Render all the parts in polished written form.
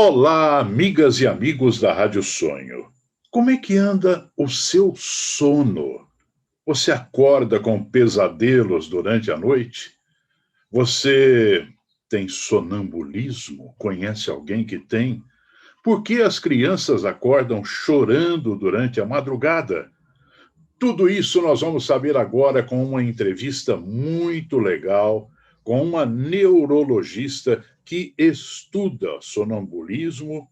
Olá, amigas e amigos da Rádio Sonho. Como é que anda o seu sono? Você acorda com pesadelos durante a noite? Você tem sonambulismo? Conhece alguém que tem? Por que as crianças acordam chorando durante a madrugada? Tudo isso nós vamos saber agora com uma entrevista muito legal com uma neurologista que estuda sonambulismo,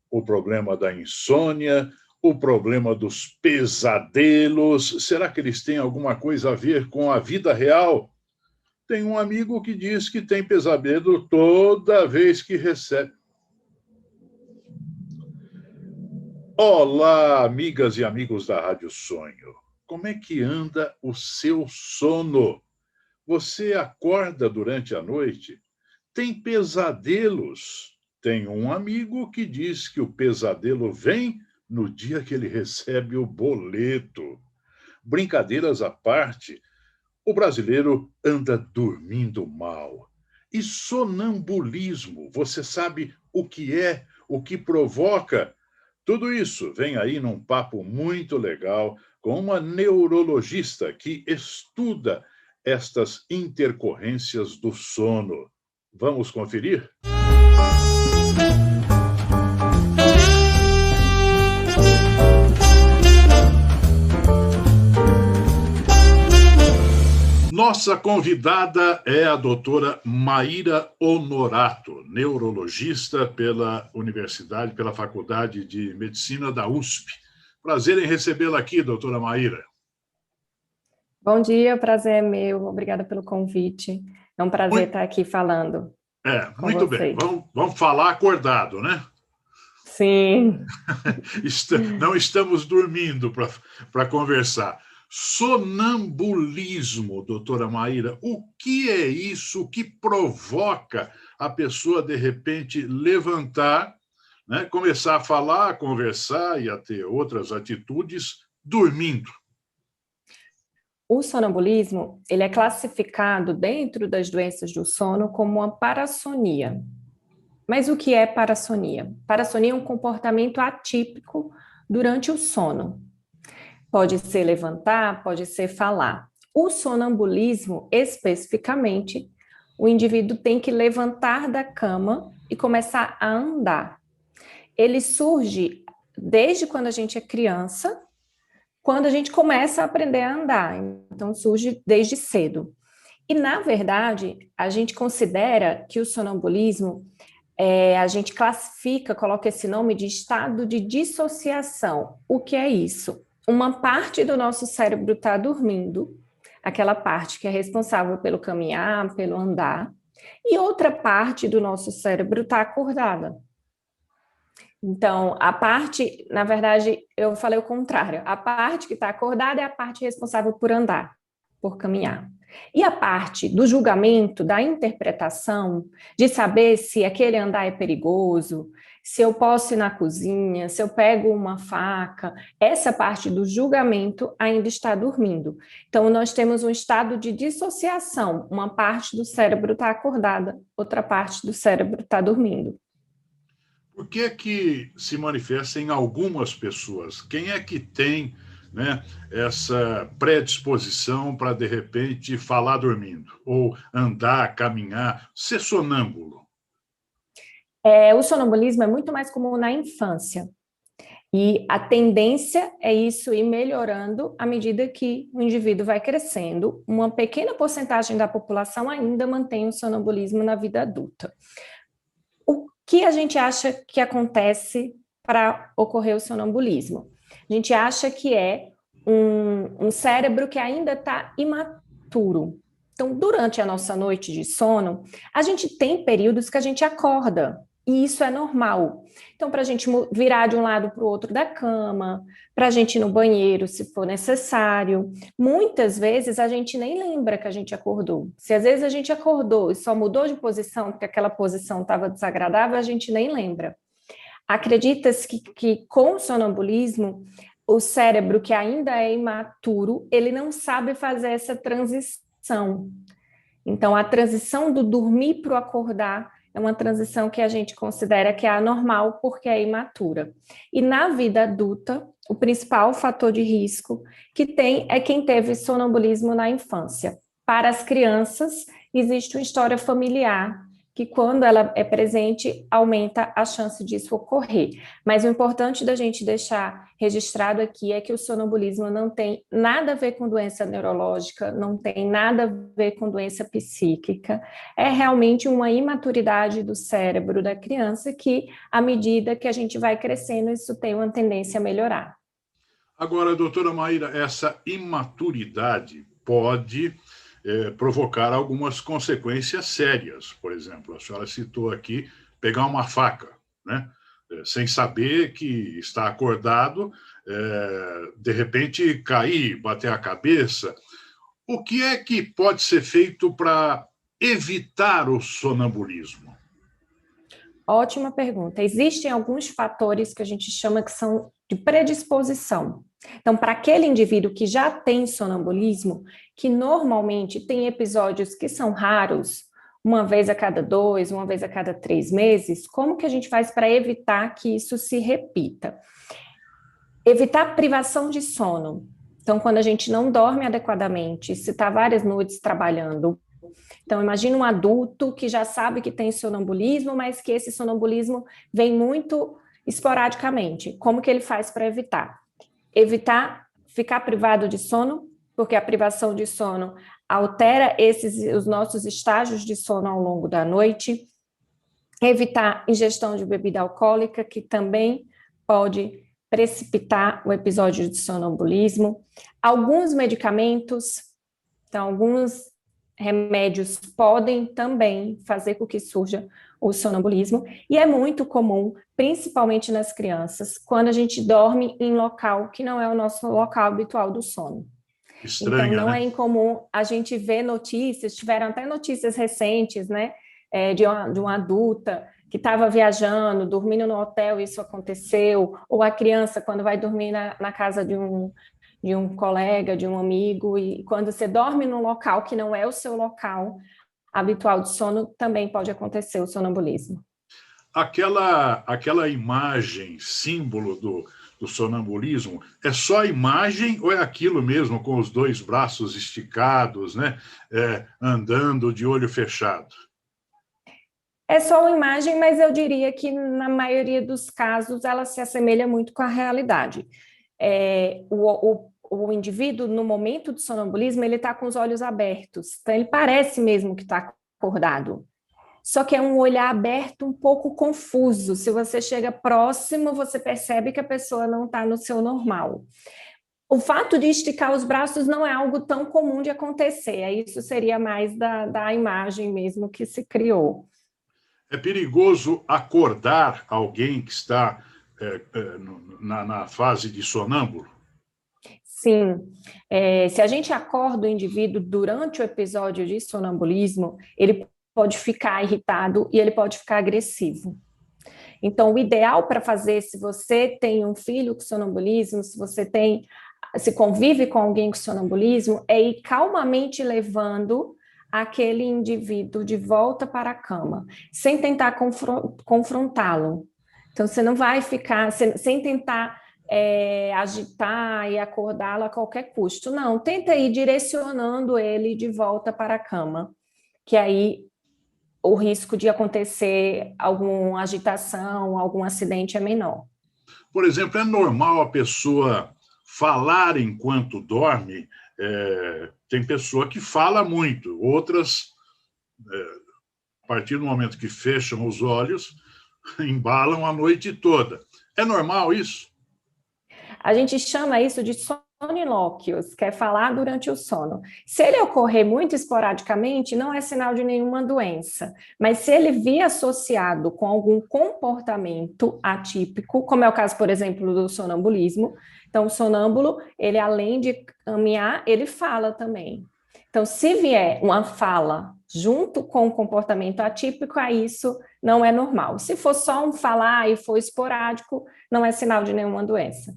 o problema da insônia, o problema dos pesadelos. Será que eles têm alguma coisa a ver com a vida real? Tem um amigo que diz que tem pesadelo toda vez que recebe. Olá, amigas e amigos da Rádio Sonho. Como é que anda o seu sono? Você acorda durante a noite? Tem pesadelos? Tem um amigo que diz que o pesadelo vem no dia que ele recebe o boleto. Brincadeiras à parte, o brasileiro anda dormindo mal. E sonambulismo, você sabe o que é, o que provoca? Tudo isso vem aí num papo muito legal com uma neurologista que estuda estas intercorrências do sono. Vamos conferir? Nossa convidada é a doutora Maíra Honorato, neurologista pela Universidade, pela Faculdade de Medicina da USP. Prazer em recebê-la aqui, doutora Maíra. Bom dia, o prazer é meu. Obrigada pelo convite. É um prazer estar aqui falando. Muito bem. Vamos falar acordado, né? Sim. Não estamos dormindo para conversar. Sonambulismo, doutora Maíra, o que é isso? O que provoca a pessoa, de repente, levantar, né, começar a falar, a conversar e a ter outras atitudes dormindo? O sonambulismo, ele é classificado dentro das doenças do sono como uma parassonia. Mas o que é parassonia? Parassonia é um comportamento atípico durante o sono. Pode ser levantar, pode ser falar. O sonambulismo, especificamente, o indivíduo tem que levantar da cama e começar a andar. Ele surge desde quando a gente é criança, quando a gente começa a aprender a andar. Então, surge desde cedo. E, na verdade, a gente considera que o sonambulismo, a gente classifica, coloca esse nome de estado de dissociação. O que é isso? Uma parte do nosso cérebro está dormindo, aquela parte que é responsável pelo caminhar, pelo andar, e outra parte do nosso cérebro está acordada. Então, a parte, na verdade, eu falei o contrário. A parte que está acordada é a parte responsável por andar, por caminhar. E a parte do julgamento, da interpretação, de saber se aquele andar é perigoso, se eu posso ir na cozinha, se eu pego uma faca, essa parte do julgamento ainda está dormindo. Então, nós temos um estado de dissociação. Uma parte do cérebro está acordada, outra parte do cérebro está dormindo. Por que é que se manifesta em algumas pessoas? Quem é que tem, né, essa predisposição para, de repente, falar dormindo? Ou andar, caminhar, ser sonâmbulo? O sonambulismo é muito mais comum na infância. E a tendência é isso ir melhorando à medida que o indivíduo vai crescendo. Uma pequena porcentagem da população ainda mantém o sonambulismo na vida adulta. O que a gente acha que acontece para ocorrer o sonambulismo? A gente acha que é um cérebro que ainda está imaturo. Então, durante a nossa noite de sono, a gente tem períodos que a gente acorda, e isso é normal. Então, para a gente virar de um lado para o outro da cama, para a gente ir no banheiro, se for necessário, muitas vezes a gente nem lembra que a gente acordou. Se às vezes a gente acordou e só mudou de posição porque aquela posição estava desagradável, a gente nem lembra. Acredita-se que com o sonambulismo, o cérebro que ainda é imaturo, ele não sabe fazer essa transição. Então, a transição do dormir para o acordar É uma transição que a gente considera que é anormal porque é imatura. E na vida adulta, o principal fator de risco que tem é quem teve sonambulismo na infância. Para as crianças, existe uma história familiar que, quando ela é presente, aumenta a chance disso ocorrer. Mas o importante da gente deixar registrado aqui é que o sonambulismo não tem nada a ver com doença neurológica, não tem nada a ver com doença psíquica, é realmente uma imaturidade do cérebro da criança que, à medida que a gente vai crescendo, isso tem uma tendência a melhorar. Agora, doutora Maíra, essa imaturidade pode provocar algumas consequências sérias. Por exemplo, a senhora citou aqui pegar uma faca, né? Sem saber que está acordado, de repente cair, bater a cabeça. O que é que pode ser feito para evitar o sonambulismo? Ótima pergunta. Existem alguns fatores que a gente chama que são de predisposição. Então, para aquele indivíduo que já tem sonambulismo, que normalmente tem episódios que são raros, uma vez a cada 2, uma vez a cada 3 meses, como que a gente faz para evitar que isso se repita? Evitar privação de sono. Então, quando a gente não dorme adequadamente, se está várias noites trabalhando. Então, imagina um adulto que já sabe que tem sonambulismo, mas que esse sonambulismo vem muito esporadicamente. Como que ele faz para evitar? Evitar ficar privado de sono, porque a privação de sono altera os nossos estágios de sono ao longo da noite. Evitar ingestão de bebida alcoólica, que também pode precipitar o episódio de sonambulismo. Alguns medicamentos, então, alguns remédios podem também fazer com que surja o sonambulismo, e é muito comum, principalmente nas crianças, quando a gente dorme em local que não é o nosso local habitual do sono. Estranha, então, não né? é incomum a gente ver notícias, tiveram até notícias recentes, né, de uma adulta que estava viajando, dormindo no hotel, isso aconteceu, ou a criança quando vai dormir na casa de um colega, de um amigo, e quando você dorme num local que não é o seu local habitual de sono, também pode acontecer o sonambulismo. Aquela imagem, símbolo do sonambulismo, é só a imagem ou é aquilo mesmo, com os 2 braços esticados, né? Andando de olho fechado? É só uma imagem, mas eu diria que na maioria dos casos ela se assemelha muito com a realidade. O indivíduo, no momento do sonambulismo, ele está com os olhos abertos, então ele parece mesmo que está acordado. Só que é um olhar aberto um pouco confuso. Se você chega próximo, você percebe que a pessoa não está no seu normal. O fato de esticar os braços não é algo tão comum de acontecer, isso seria mais da imagem mesmo que se criou. É perigoso acordar alguém que está na fase de sonâmbulo? Sim, se a gente acorda o indivíduo durante o episódio de sonambulismo, ele pode ficar irritado e ele pode ficar agressivo. Então, o ideal para fazer, se você tem um filho com sonambulismo, se convive com alguém com sonambulismo, é ir calmamente levando aquele indivíduo de volta para a cama, sem tentar confrontá-lo. Então, você não vai ficar, sem tentar agitar e acordá-lo a qualquer custo. Não, tenta ir direcionando ele de volta para a cama, que aí o risco de acontecer alguma agitação, algum acidente é menor. Por exemplo, é normal a pessoa falar enquanto dorme? Tem pessoa que fala muito, outras, a partir do momento que fecham os olhos, embalam a noite toda. É normal isso? A gente chama isso de sonilóquios, que é falar durante o sono. Se ele ocorrer muito esporadicamente, não é sinal de nenhuma doença, mas se ele vir associado com algum comportamento atípico, como é o caso, por exemplo, do sonambulismo, então o sonâmbulo, ele além de caminhar, ele fala também. Então, se vier uma fala junto com o comportamento atípico, aí isso não é normal. Se for só um falar e for esporádico, não é sinal de nenhuma doença.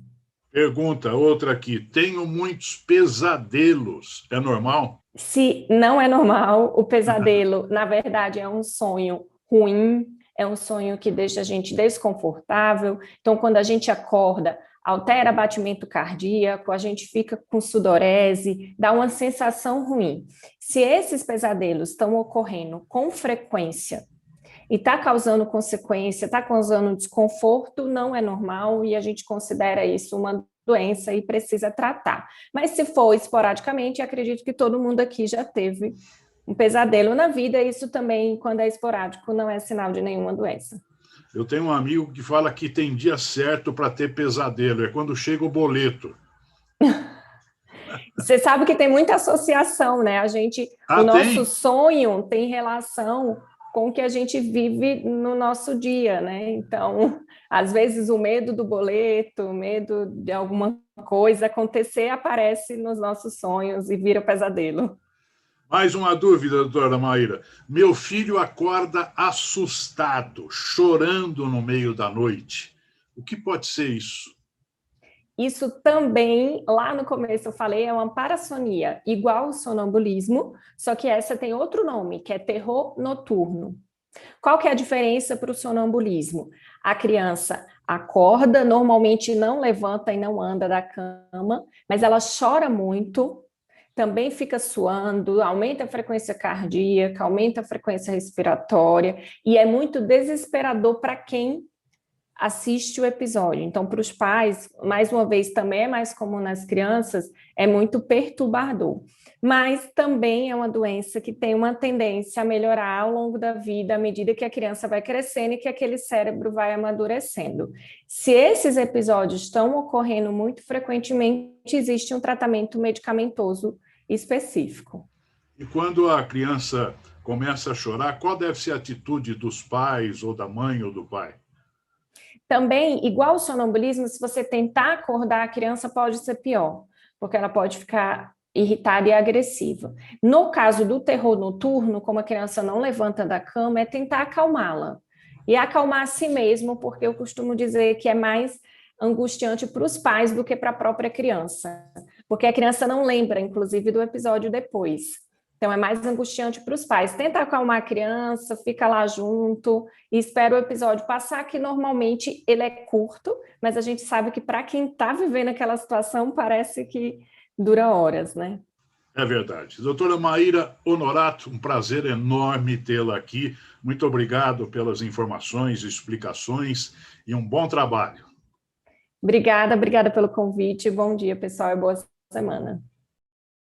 Pergunta, outra aqui. Tenho muitos pesadelos. É normal? Se não é normal, o pesadelo, na verdade, é um sonho ruim, é um sonho que deixa a gente desconfortável. Então, quando a gente acorda, altera batimento cardíaco, a gente fica com sudorese, dá uma sensação ruim. Se esses pesadelos estão ocorrendo com frequência e está causando consequência, está causando desconforto, não é normal e a gente considera isso uma doença e precisa tratar. Mas se for esporadicamente, acredito que todo mundo aqui já teve um pesadelo na vida, isso também, quando é esporádico, não é sinal de nenhuma doença. Eu tenho um amigo que fala que tem dia certo para ter pesadelo, é quando chega o boleto. Você sabe que tem muita associação, né? O nosso sonho tem relação com o que a gente vive no nosso dia, né? Então, às vezes o medo do boleto, o medo de alguma coisa acontecer aparece nos nossos sonhos e vira pesadelo. Mais uma dúvida, doutora Maíra. Meu filho acorda assustado, chorando no meio da noite. O que pode ser isso? Isso também, lá no começo eu falei, é uma parassonia, igual ao sonambulismo, só que essa tem outro nome, que é terror noturno. Qual que é a diferença para o sonambulismo? A criança acorda, normalmente não levanta e não anda da cama, mas ela chora muito, também fica suando, aumenta a frequência cardíaca, aumenta a frequência respiratória, e é muito desesperador para quem assiste o episódio. Então, para os pais, mais uma vez, também é mais comum nas crianças, é muito perturbador. Mas também é uma doença que tem uma tendência a melhorar ao longo da vida, à medida que a criança vai crescendo e que aquele cérebro vai amadurecendo. Se esses episódios estão ocorrendo muito frequentemente, existe um tratamento medicamentoso específico. E quando a criança começa a chorar, qual deve ser a atitude dos pais, ou da mãe ou do pai? Também, igual o sonambulismo, se você tentar acordar a criança, pode ser pior, porque ela pode ficar irritada e agressiva. No caso do terror noturno, como a criança não levanta da cama, é tentar acalmá-la. E acalmar a si mesmo, porque eu costumo dizer que é mais angustiante para os pais do que para a própria criança. Porque a criança não lembra, inclusive, do episódio depois. Então, é mais angustiante para os pais. Tenta acalmar a criança, fica lá junto e espera o episódio passar, que normalmente ele é curto, mas a gente sabe que para quem está vivendo aquela situação, parece que dura horas, né? É verdade. Doutora Maíra Honorato, um prazer enorme tê-la aqui. Muito obrigado pelas informações, explicações e um bom trabalho. Obrigada pelo convite. Bom dia, pessoal, e boa semana.